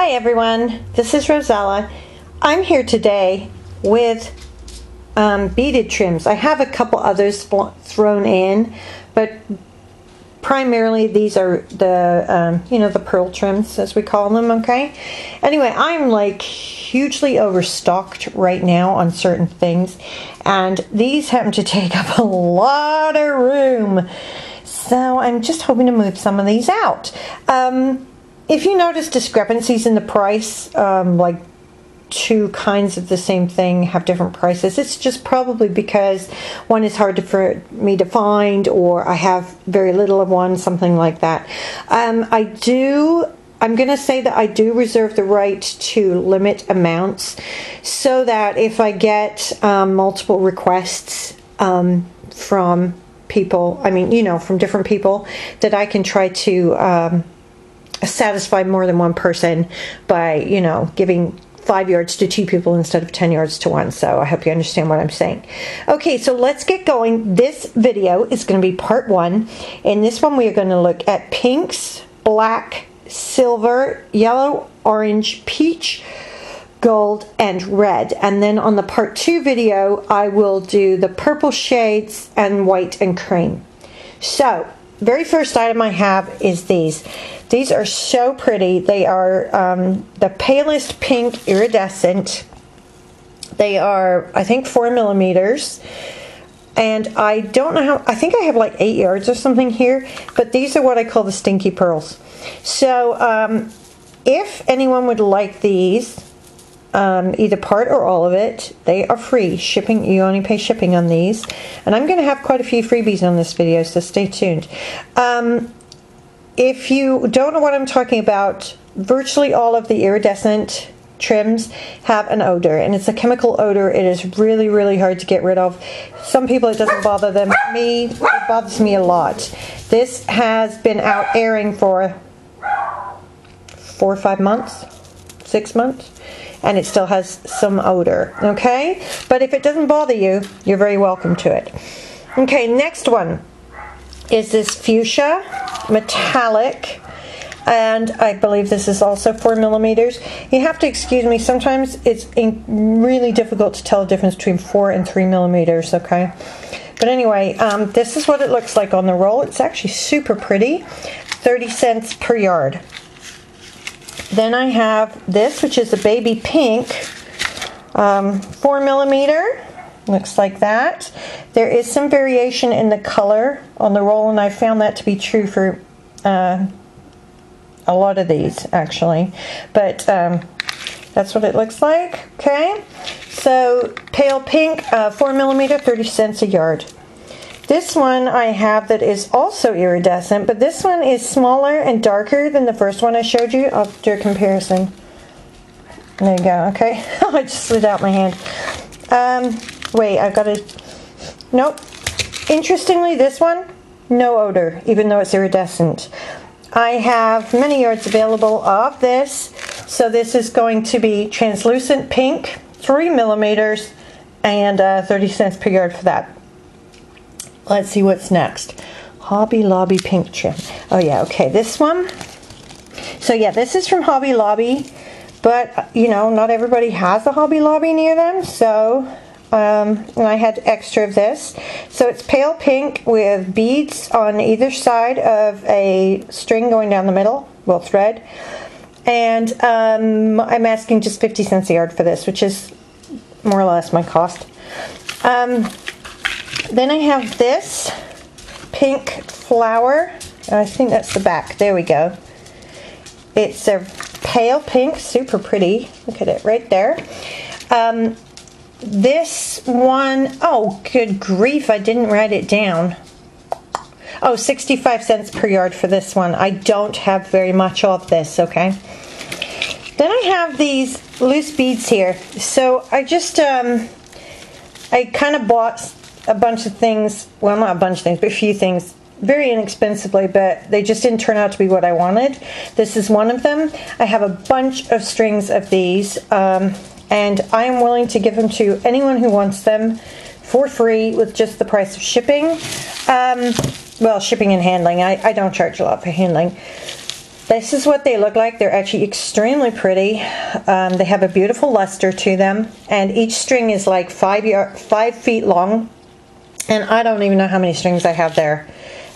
Hi everyone, this is Rosella. I'm here today with beaded trims. I have a couple others thrown in, but primarily these are the the pearl trims, as we call them. Okay, anyway, I'm like hugely overstocked right now on certain things, and these happen to take up a lot of room, so I'm just hoping to move some of these out. If you notice discrepancies in the price, like two kinds of the same thing have different prices, it's just probably because one is hard for me to find, or I have very little of one, something like that. I'm going to say that I do reserve the right to limit amounts, so that if I get multiple requests from people, from different people, that I can try to satisfy more than one person by, giving 5 yards to 2 people instead of 10 yards to 1. So I hope you understand what I'm saying. Okay, so let's get going. This video is going to be part 1. In this one, we are going to look at pinks, black, silver, yellow, orange, peach, gold, and red. And then on the part 2 video, I will do the purple shades and white and cream. So, very first item I have is these. These are so pretty. They are the palest pink iridescent. They are, I think, 4 millimeters. And I don't know how, I think I have like 8 yards or something here. But these are what I call the Stinky pearls. So if anyone would like these, either part or all of it, they are free shipping. You only pay shipping on these, and I'm going to have quite a few freebies on this video, so stay tuned. If you don't know what I'm talking about, virtually all of the iridescent trims have an odor, and it's a chemical odor. It is really, really hard to get rid of. Some people it doesn't bother them. Me, it bothers me a lot. This has been out airing for 4 or 5 months, 6 months, and it still has some odor, okay? But if it doesn't bother you, you're very welcome to it. Okay, next one is this fuchsia metallic, and I believe this is also 4 millimeters. You have to excuse me, sometimes it's really difficult to tell the difference between 4 and 3 millimeters, okay? But anyway, this is what it looks like on the roll. It's actually super pretty, 30 cents per yard. Then I have this, which is a baby pink, 4 millimeter, looks like that. There is some variation in the color on the roll, and I found that to be true for a lot of these, actually. But that's what it looks like, okay? So, pale pink, 4 millimeter, 30 cents a yard. This one I have that is also iridescent, but this one is smaller and darker than the first one I showed you. I'll do a comparison. There you go, okay. I just slid out my hand. Wait, I've got to... Nope. Interestingly, this one, no odor, even though it's iridescent. I have many yards available of this. So this is going to be translucent pink, 3 millimeters, and 30 cents per yard for that. Let's see what's next. Hobby Lobby pink trim. Oh yeah, okay, this one. So yeah, this is from Hobby Lobby, but not everybody has a Hobby Lobby near them, so and I had extra of this. So it's pale pink with beads on either side of a string going down the middle, well, thread. And I'm asking just 50 cents a yard for this, which is more or less my cost. Then I have this pink flower. I think that's the back. There we go. It's a pale pink, super pretty. Look at it right there. This one, oh, good grief, I didn't write it down. Oh, 65 cents per yard for this one. I don't have very much of this, okay? Then I have these loose beads here. So I just, I kind of bought a bunch of things, well, not a bunch of things, but a few things very inexpensively, but they just didn't turn out to be what I wanted. This is one of them. I have a bunch of strings of these, and I am willing to give them to anyone who wants them for free with just the price of shipping. Well, shipping and handling. I don't charge a lot for handling. This is what they look like. They're actually extremely pretty. They have a beautiful luster to them, and each string is like 5 feet long, and I don't even know how many strings I have there.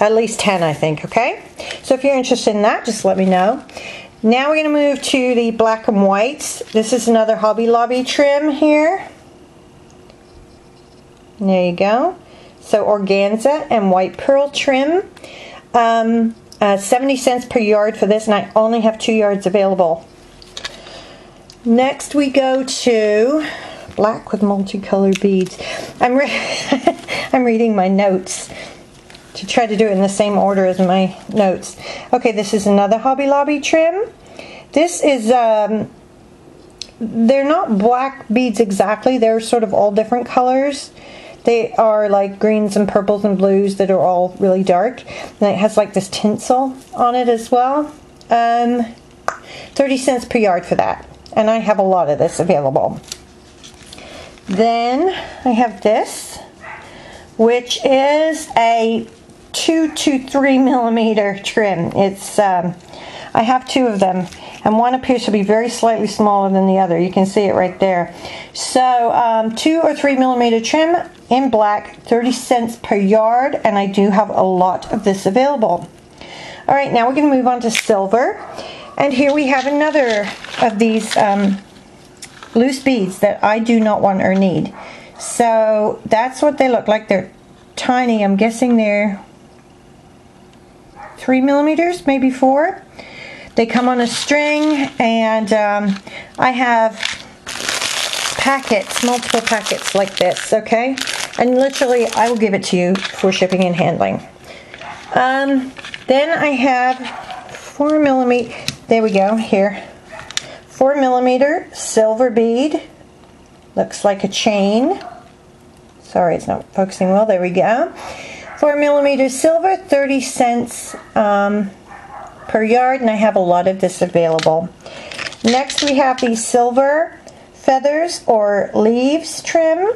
At least 10, I think. Okay, so if you're interested in that, just let me know. Now we're going to move to the black and whites. This is another Hobby Lobby trim here. There you go. So organza and white pearl trim. 70 cents per yard for this, and I only have 2 yards available. Next we go to black with multicolor beads. I'm reading my notes to try to do it in the same order as my notes. Okay, this is another Hobby Lobby trim. This is, they're not black beads exactly, they're sort of all different colors. They are like greens and purples and blues that are all really dark. And it has like this tinsel on it as well. 30 cents per yard for that. And I have a lot of this available. Then I have this, which is a 2 to 3 millimeter trim. It's I have 2 of them, and one appears to be very slightly smaller than the other. You can see it right there. So 2 or 3 millimeter trim in black, 30 cents per yard, and I do have a lot of this available. All right, now we're going to move on to silver, and here we have another of these loose beads that I do not want or need. So that's what they look like. They're tiny. I'm guessing they're 3 millimeters, maybe 4. They come on a string, and I have packets, multiple packets like this, okay? And literally, I will give it to you for shipping and handling. Then I have 4 millimeter, there we go, here. 4 millimeter silver bead. Looks like a chain. Sorry, it's not focusing well, there we go. 4 millimeter silver, 30 cents per yard, and I have a lot of this available. Next we have the silver feathers or leaves trim,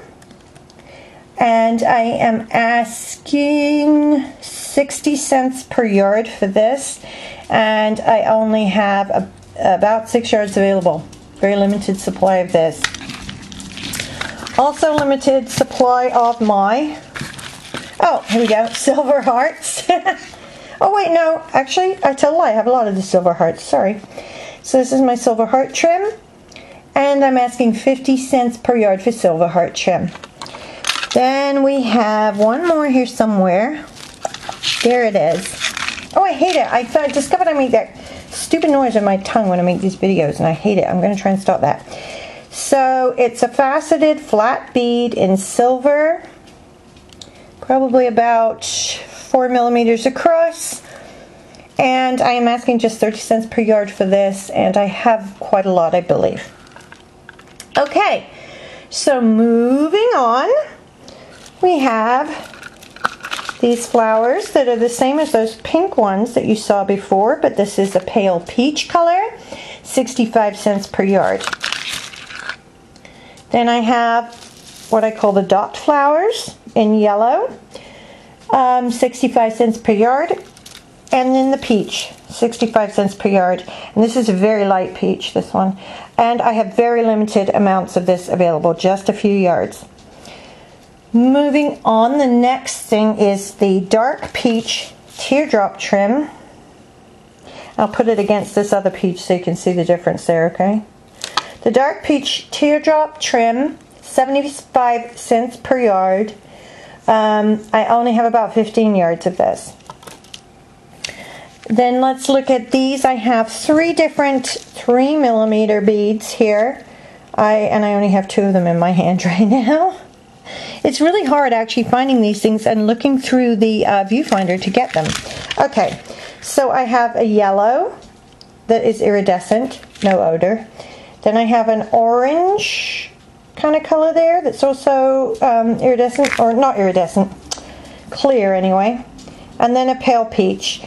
and I am asking 60 cents per yard for this, and I only have about 6 yards available. Very limited supply of this. Also limited supply of my, oh, here we go, silver hearts. Oh wait, no, actually, I tell a lie, I have a lot of the silver hearts, sorry. So this is my silver heart trim, and I'm asking 50 cents per yard for silver heart trim. Then we have one more here somewhere. There it is. Oh, I hate it. I discovered I make that stupid noise on my tongue when I make these videos, and I hate it. I'm going to try and stop that. So it's a faceted flat bead in silver, probably about 4 millimeters across, and I am asking just 30 cents per yard for this, and I have quite a lot, I believe. Okay, so moving on, we have these flowers that are the same as those pink ones that you saw before, but this is a pale peach color, 65 cents per yard. Then I have what I call the dot flowers in yellow, 65 cents per yard, and then the peach, 65 cents per yard. And this is a very light peach, this one. And I have very limited amounts of this available, just a few yards. Moving on, the next thing is the dark peach teardrop trim. I'll put it against this other peach so you can see the difference there, okay? The dark peach teardrop trim, 75 cents per yard. I only have about 15 yards of this. Then let's look at these. I have 3 different 3 millimeter beads here. I only have 2 of them in my hand right now. It's really hard actually finding these things and looking through the viewfinder to get them. Okay, so I have a yellow that is iridescent, no odor. Then I have an orange kind of color there that's also iridescent, or not iridescent, clear anyway. And then a pale peach.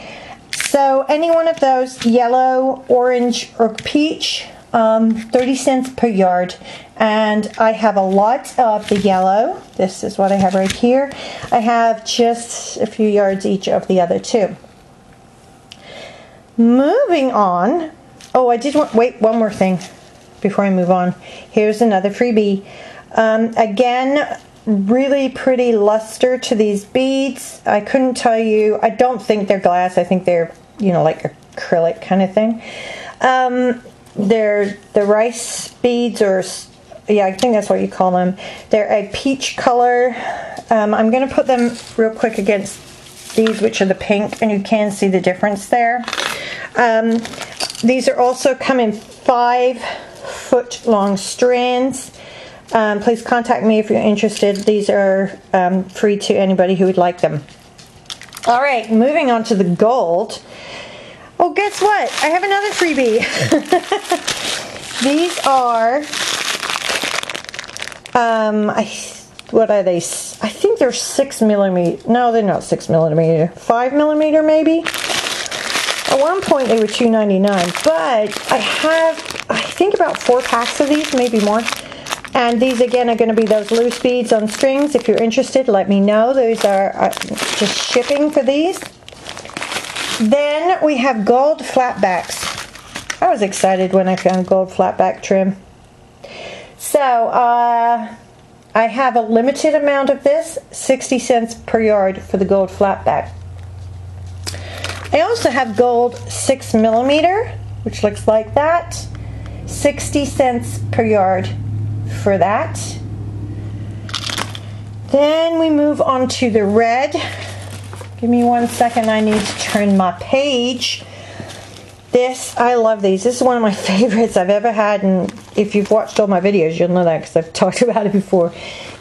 So any one of those, yellow, orange, or peach, 30 cents per yard. And I have a lot of the yellow. This is what I have right here. I have just a few yards each of the other 2. moving on. Oh, I did want, wait, one more thing before I move on. Here's another freebie. Again, really pretty luster to these beads. I couldn't tell you, I don't think they're glass. I think they're, you know, like acrylic kind of thing. They're the rice beads, or yeah, I think that's what you call them. They're a peach color. I'm going to put them real quick against these, which are the pink, and you can see the difference there. These are also come in 5-foot long strands. Please contact me if you're interested. These are free to anybody who would like them. All right, moving on to the gold. Oh, guess what? I have another freebie. These are, what are they? I think they're 6mm. No, they're not 6mm. 5mm maybe. At one point they were $2.99, but I have, I think, about 4 packs of these, maybe more. And these again are going to be those loose beads on strings. If you're interested, let me know. Those are just shipping for these. Then we have gold flatbacks. I was excited when I found gold flatback trim. So I have a limited amount of this, 60 cents per yard for the gold flatback. I also have gold 6mm, which looks like that, 60 cents per yard for that. Then we move on to the red. Give me 1 second, I need to turn my page. This, I love these. This is one of my favorites I've ever had, and if you've watched all my videos, you'll know that because I've talked about it before.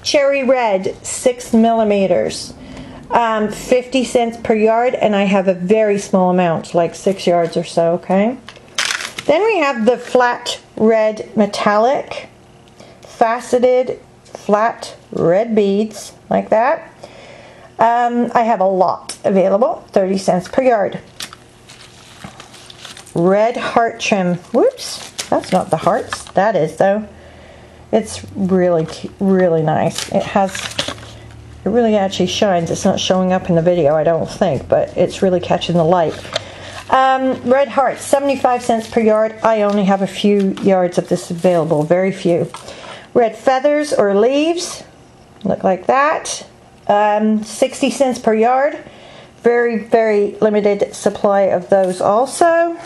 Cherry red, 6mm, 50 cents per yard, and I have a very small amount, like 6 yards or so, okay? Then we have the flat red metallic, faceted flat red beads, like that. I have a lot available, 30 cents per yard. Red heart trim. Whoops, that's not the hearts. That is, though. It's really, really nice. It really actually shines. It's not showing up in the video, I don't think, but it's really catching the light. Red hearts, 75 cents per yard. I only have a few yards of this available, very few. Red feathers or leaves, look like that. 60 cents per yard. Very, very limited supply of those also.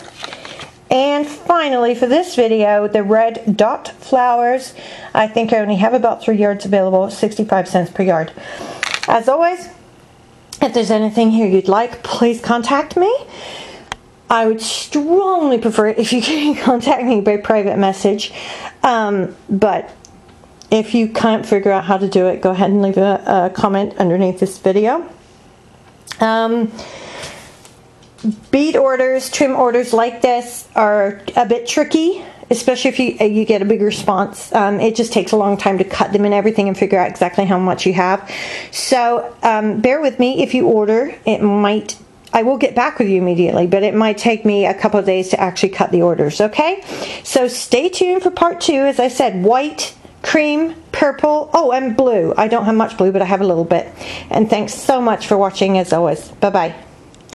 And finally, for this video, the red dot flowers. I think I only have about 3 yards available, 65 cents per yard. As always, if there's anything here you'd like, please contact me. I would strongly prefer it if you can contact me by private message. But if you can't figure out how to do it, go ahead and leave a comment underneath this video. Bead orders, trim orders like this are a bit tricky, especially if you get a big response. It just takes a long time to cut them and everything and figure out exactly how much you have. So bear with me if you order. I will get back with you immediately, but it might take me a couple of days to actually cut the orders, okay? So stay tuned for part 2. As I said, white, cream, purple, oh, and blue. I don't have much blue, but I have a little bit. And thanks so much for watching, as always. Bye-bye.